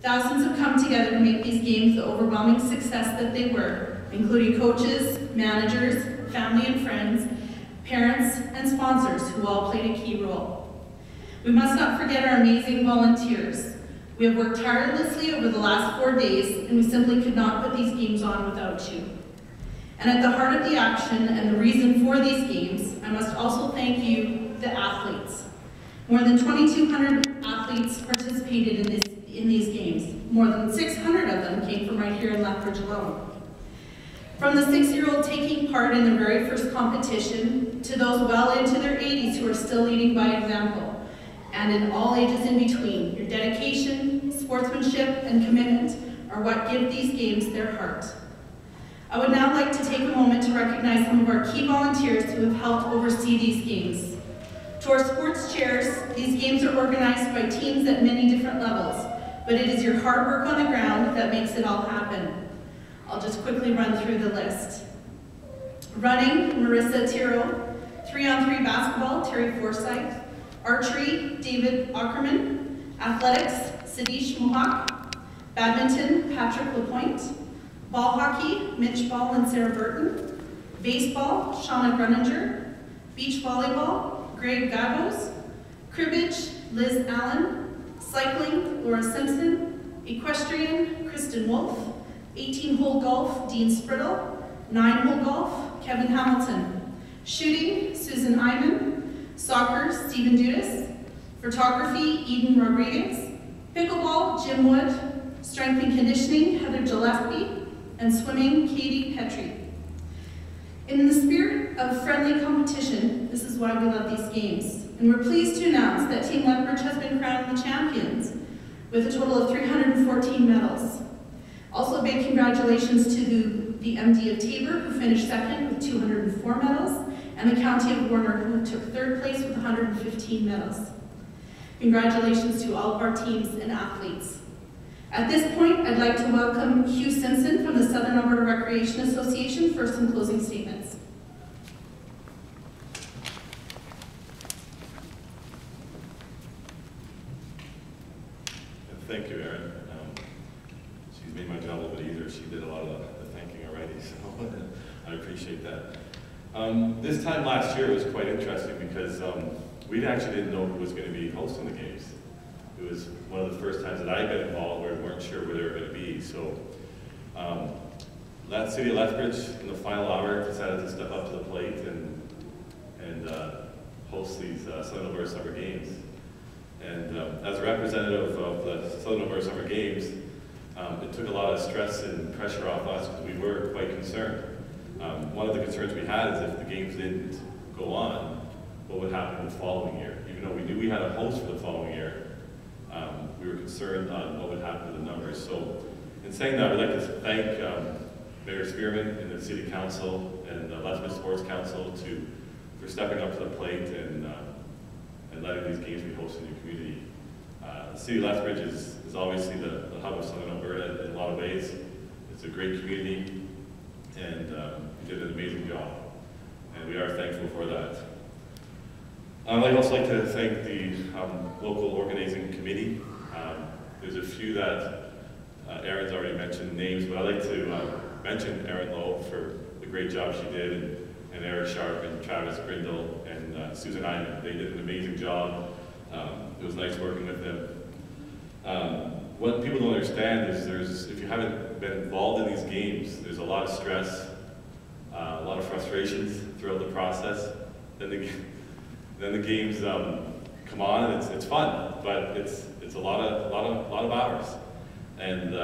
Thousands have come together to make these games the overwhelming success that they were, including coaches, managers, family and friends, parents, and sponsors who all played a key role. We must not forget our amazing volunteers. We have worked tirelessly over the last 4 days, and we simply could not put these games on without you. And at the heart of the action and the reason for these games, I must also thank you, the athletes. More than 2,200 athletes participated in these games. More than 600 of them came from right here in Lethbridge alone. From the 6-year-old taking part in their very first competition, to those well into their 80s who are still leading by example, and in all ages in between, your dedication, sportsmanship, and commitment are what give these games their heart. I would now like to take a moment to recognize some of our key volunteers who have helped oversee these games. To our sports chairs, these games are organized by teams at many different levels, but it is your hard work on the ground that makes it all happen. I'll just quickly run through the list. Running, Marissa Tiro. 3-on-3 basketball, Terry Forsyth. Archery, David Ackerman. Athletics, Sadish Mohawk. Badminton, Patrick Lapointe. Ball hockey, Mitch Ball and Sarah Burton. Baseball, Shauna Gruninger. Beach volleyball, Greg Gagos. Cribbage, Liz Allen. Cycling, Laura Simpson. Equestrian, Kristen Wolf. 18-hole golf, Dean Sprittle. 9-hole golf, Kevin Hamilton. Shooting, Susan Iman. Soccer, Stephen Dudas. Photography, Eden Rodriguez. Pickleball, Jim Wood. Strength and conditioning, Heather Gillespie. And swimming, Katie Petrie. In the spirit of friendly competition, this is why we love these games. And we're pleased to announce that Team Lethbridge has been crowned the champions with a total of 314 medals. Also, a big congratulations to the MD of Tabor, who finished second with 204 medals, and the County of Warner, who took third place with 115 medals. Congratulations to all of our teams and athletes. At this point, I'd like to welcome Hugh Simpson from the Southern Alberta Recreation Association for some closing statements. Thank you, Erin. She's made my job a little bit easier. She did a lot of the thinking already, so I appreciate that. This time last year was quite interesting because we actually didn't know who was going to be hosting the games. It was one of the first times that I got involved where we weren't sure where they were going to be. So that City of Lethbridge, in the final hour, decided to step up to the plate and host these Southern Alberta Summer Games. And as a representative of the Southern Alberta Summer Games, it took a lot of stress and pressure off us because we were quite concerned. One of the concerns we had is if the games didn't go on, what would happen the following year? Even though we knew we had a host for the following year, we were concerned on what would happen to the numbers. So in saying that, we'd like to thank Mayor Spearman and the City Council and the Lethbridge Sports Council for stepping up to the plate and letting these games be hosted in your community. The City of Lethbridge is obviously the hub of Southern Alberta in a lot of ways. It's a great community, and you did an amazing job, and we are thankful for that. I'd also like to thank the local organizing committee. There's a few that Erin's already mentioned names, but I'd like to mention Erin Lowe for the great job she did, and Eric Sharp and Travis Grindle and Susan Iman. They did an amazing job. It was nice working with them. What people don't understand is if you haven't been involved in these games, there's a lot of stress, a lot of frustrations throughout the process. Then the games come on and it's fun, but it's a lot of hours. And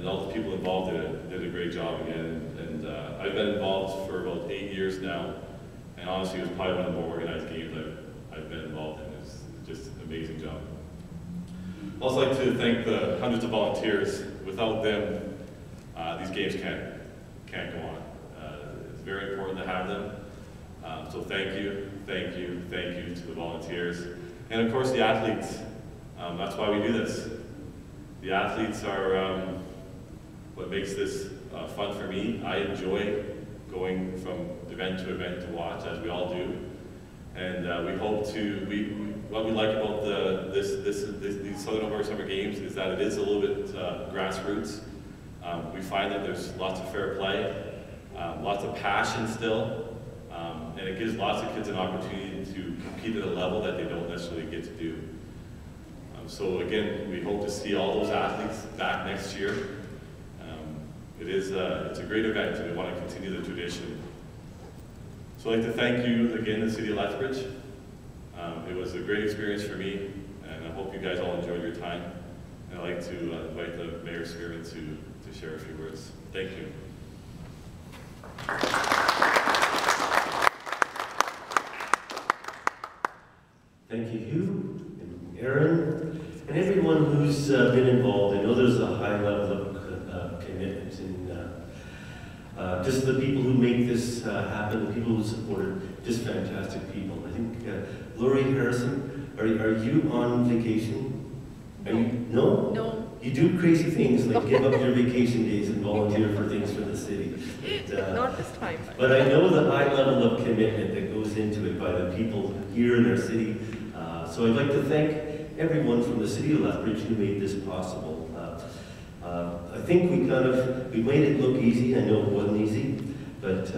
all the people involved did a great job again. And I've been involved for about 8 years now, and honestly, it was probably one of the more organized games I've been involved in. It's just an amazing job. I'd also like to thank the hundreds of volunteers. Without them, these games can't go on. It's very important to have them. So thank you to the volunteers. And of course the athletes. That's why we do this. The athletes are what makes this fun for me. I enjoy going from event to event to watch, as we all do. And we hope to, what we like about these Southern Alberta Summer Games is that it is a little bit grassroots. We find that there's lots of fair play, lots of passion still, and it gives lots of kids an opportunity to compete at a level that they don't necessarily get to do. So again, we hope to see all those athletes back next year. It's a great event, and we want to continue the tradition. So I'd like to thank you again, the City of Lethbridge. It was a great experience for me, and I hope you guys all enjoyed your time. And I'd like to invite the Mayor Spearman to share a few words. Thank you. Thank you, Hugh, and Aaron, and everyone who's been involved. I know there's a high level of commitment, and just the people who make this happen, the people who support it, just fantastic people. I think, Lori Harrison, are you on vacation? Are you? No? No. You do crazy things like give up your vacation days and volunteer for things for the city. But, not this time. But I know the high level of commitment that goes into it by the people here in our city. So I'd like to thank everyone from the City of Lethbridge who made this possible. I think we made it look easy. I know it wasn't easy, but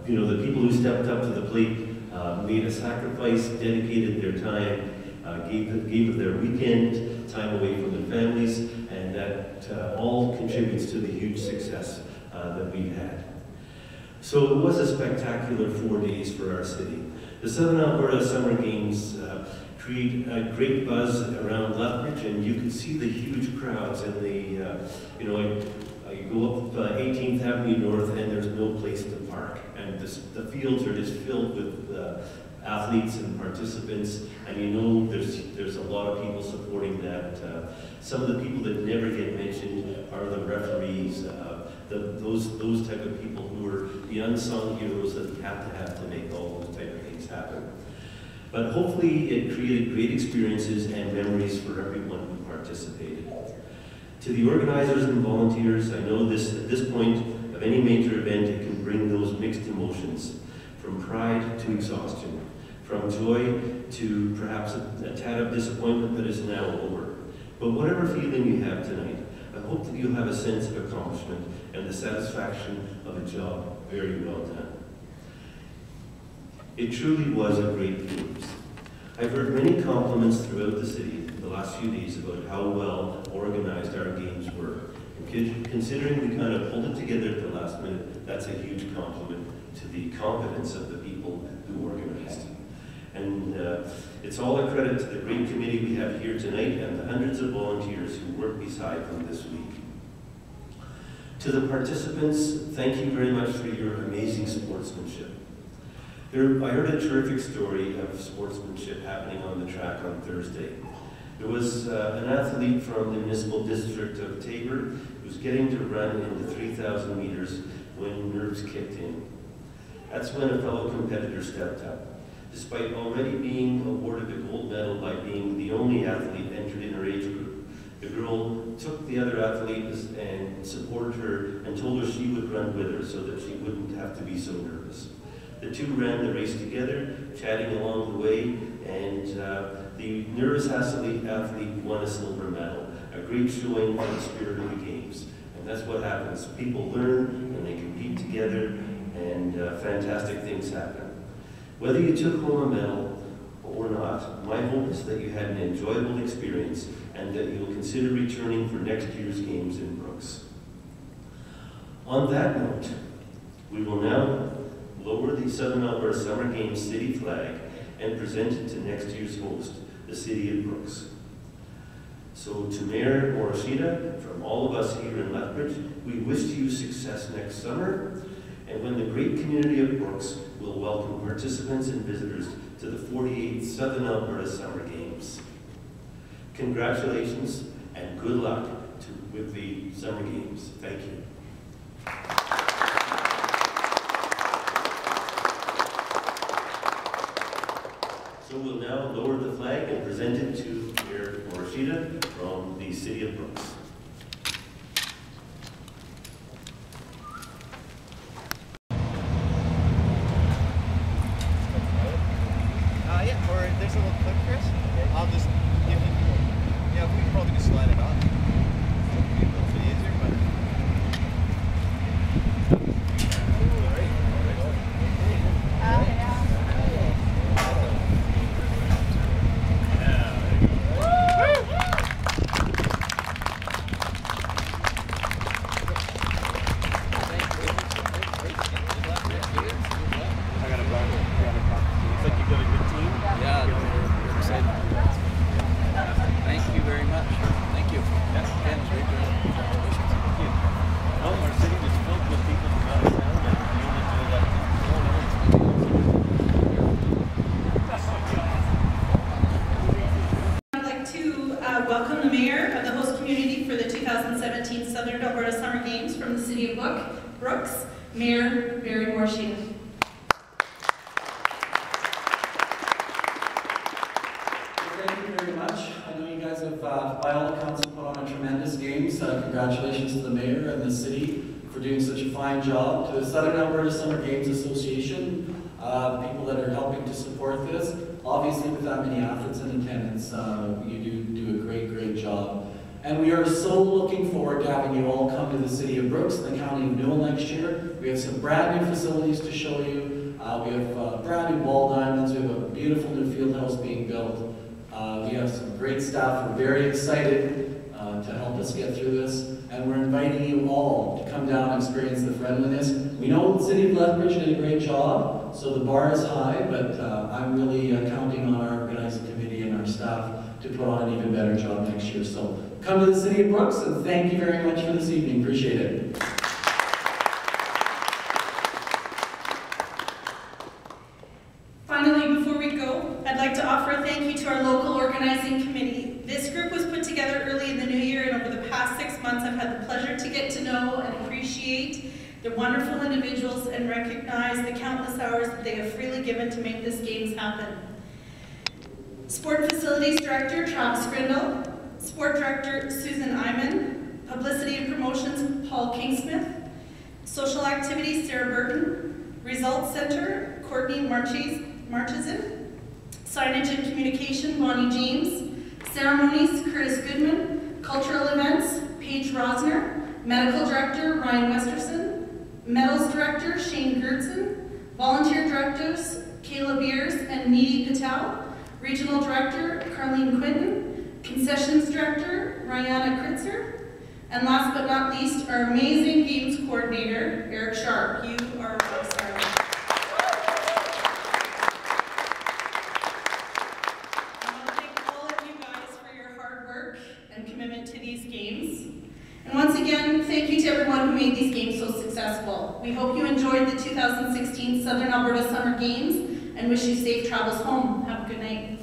you know, the people who stepped up to the plate made a sacrifice, dedicated their time, gave of their weekend, time away from their families, and that all contributes to the huge success that we've had. So it was a spectacular 4 days for our city. The Southern Alberta Summer Games create a great buzz around Lethbridge, and you can see the huge crowds and the, you know, I go up 18th Avenue North and there's no place to park. And the fields are just filled with athletes and participants, and you know there's a lot of people supporting that. Some of the people that never get mentioned are the referees, those type of people who are the unsung heroes that we have to make all those type of things happen. But hopefully it created great experiences and memories for everyone who participated. To the organizers and volunteers, I know at this point of any major event, it can bring those mixed emotions, from pride to exhaustion, from joy to perhaps a tad of disappointment that is now over. But whatever feeling you have tonight, I hope that you'll have a sense of accomplishment and the satisfaction of a job very well done. It truly was a great games. I've heard many compliments throughout the city the last few days about how well organized our games were. And considering we kind of pulled it together at the last minute, that's a huge compliment to the competence of the people who organized. And it's all a credit to the great committee we have here tonight and the hundreds of volunteers who worked beside them this week. To the participants, thank you very much for your amazing sportsmanship. I heard a terrific story of sportsmanship happening on the track on Thursday. There was an athlete from the municipal district of Tabor who was getting to run into 3,000 meters when nerves kicked in. That's when a fellow competitor stepped up. Despite already being awarded a gold medal by being the only athlete entered in her age group, the girl took the other athlete and supported her and told her she would run with her so that she wouldn't have to be so nervous. The two ran the race together, chatting along the way, and the nervous athlete won a silver medal, a great showing for the spirit of the games. And that's what happens. People learn and they compete together, and fantastic things happen. Whether you took home a medal or not, my hope is that you had an enjoyable experience and that you'll consider returning for next year's games in Brooks. On that note, we will now lower the Southern Alberta Summer Games city flag and present it to next year's host, the City of Brooks. So to Mayor Morishita, from all of us here in Lethbridge, we wish you success next summer, and when the great community of Brooks will welcome participants and visitors to the 48th Southern Alberta Summer Games. Congratulations and good luck with the Summer Games. Thank you. So we'll now lower the flag and present it to Mayor Morishita from the City of Brooks. Yeah, or there's a little slide it on. Be a little bit easier, but. Welcome the Mayor of the host community for the 2017 Southern Alberta Summer Games from the City of Brooks, Mayor Barry Morshean. Thank you very much. I know you guys have, by all accounts, put on a tremendous games. Congratulations to the Mayor and the City for doing such a fine job. To the Southern Alberta Summer Games Association, the people that are helping to support this. Obviously, with that many athletes in attendance, you do a great job. And we are so looking forward to having you all come to the City of Brooks and the County of Newell next year. We have some brand new facilities to show you. We have brand new ball diamonds. We have a beautiful new field house being built. We have some great staff who are very excited to help us get through this. And we're inviting you all to come down and experience the friendliness. We know the City of Lethbridge did a great job, so the bar is high, but I'm really counting on our organizing committee and our staff to put on an even better job next year. So come to the City of Brooks, and thank you very much for this evening. Appreciate it. Finally, before we go, I'd like to offer a thank you to our local organizing committee. This group was put together early in the new year, and over the past 6 months, I've had the pleasure to get to know and appreciate the wonderful individuals and recognize the countless hours that they have freely given to make this games happen. Sport Facilities Director Travis Grindle, Sport Director Susan Iman, Publicity and Promotions Paul Kingsmith, Social Activities Sarah Burton, Results Center Courtney Marchesen, Signage and Communication Bonnie James, Ceremonies Curtis Goodman, Cultural Events Paige Rosner, Medical Director Ryan Westerson, Medals Director Shane Gertson, Volunteer Directors Kayla Beers and Needy Patel, Regional Director Carlene Quinton, Concessions Director Rihanna Kritzer, and last but not least, our amazing Games Coordinator, Eric Sharp. You are a rock star. I want to thank all of you guys for your hard work and commitment to these games. And once again, thank you to everyone who made these games so successful. We hope you enjoyed the 2016 Southern Alberta Summer Games and wish you safe travels home. Have a good night.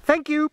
Thank you.